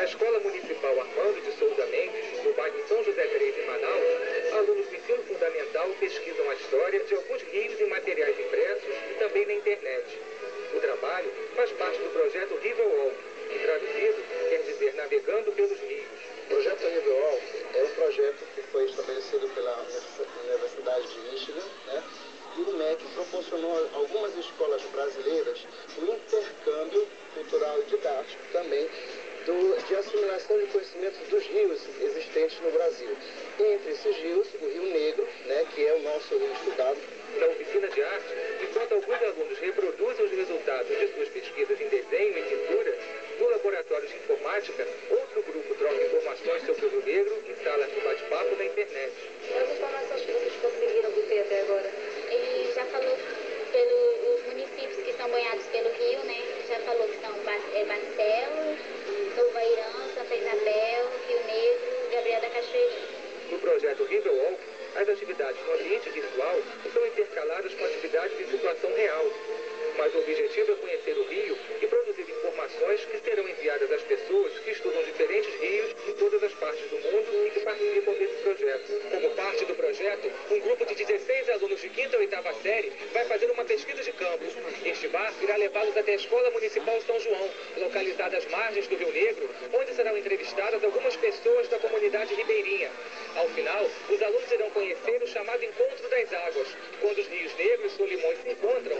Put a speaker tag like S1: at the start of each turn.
S1: Escola Municipal Armando de Souza Mendes, no bairro São José 3, em Manaus, alunos do ensino fundamental pesquisam a história de alguns rios em materiais impressos e também na internet. O trabalho faz parte do projeto Riverwalk, que traduzido quer dizer navegando pelos rios.
S2: O projeto Riverwalk é um projeto que foi estabelecido pela Universidade de Michigan, né? E o MEC proporcionou a algumas escolas brasileiras o intercâmbio cultural e didático também de assimilação de conhecimentos dos rios existentes no Brasil. Entre esses rios, o Rio Negro, né, que é o nosso rio estudado.
S1: Na oficina de arte, enquanto alguns alunos reproduzem os resultados de suas pesquisas em desenho e pintura, no laboratório de informática, outro grupo troca informações sobre o Rio Negro em salas de bate-papo na internet.
S3: As informações que vocês conseguiram obter até agora? Ele já falou pelos municípios que são banhados pelo rio, né? Já falou que são Barcelos, Novairão, Santa Isabel, Rio Negro, Gabriel da Cachoeirinha.
S1: No projeto Riverwalk, as atividades no ambiente virtual são intercaladas com atividades em situação real. Mas o objetivo é conhecer o rio e produzir informações que serão enviadas às pessoas que estudam diferentes rios em todas as partes do mundo e que participam desse projeto. Como parte do projeto, um grupo de 16 alunos de 5ª e 8ª série vai fazer uma pesquisa de campo. Este barco irá levá-los até a Escola Municipal São João, localizada às margens do Rio Negro, onde serão entrevistadas algumas pessoas da comunidade ribeirinha. Ao final, os alunos irão conhecer o chamado Encontro das Águas, quando os rios Negros e Solimões se encontram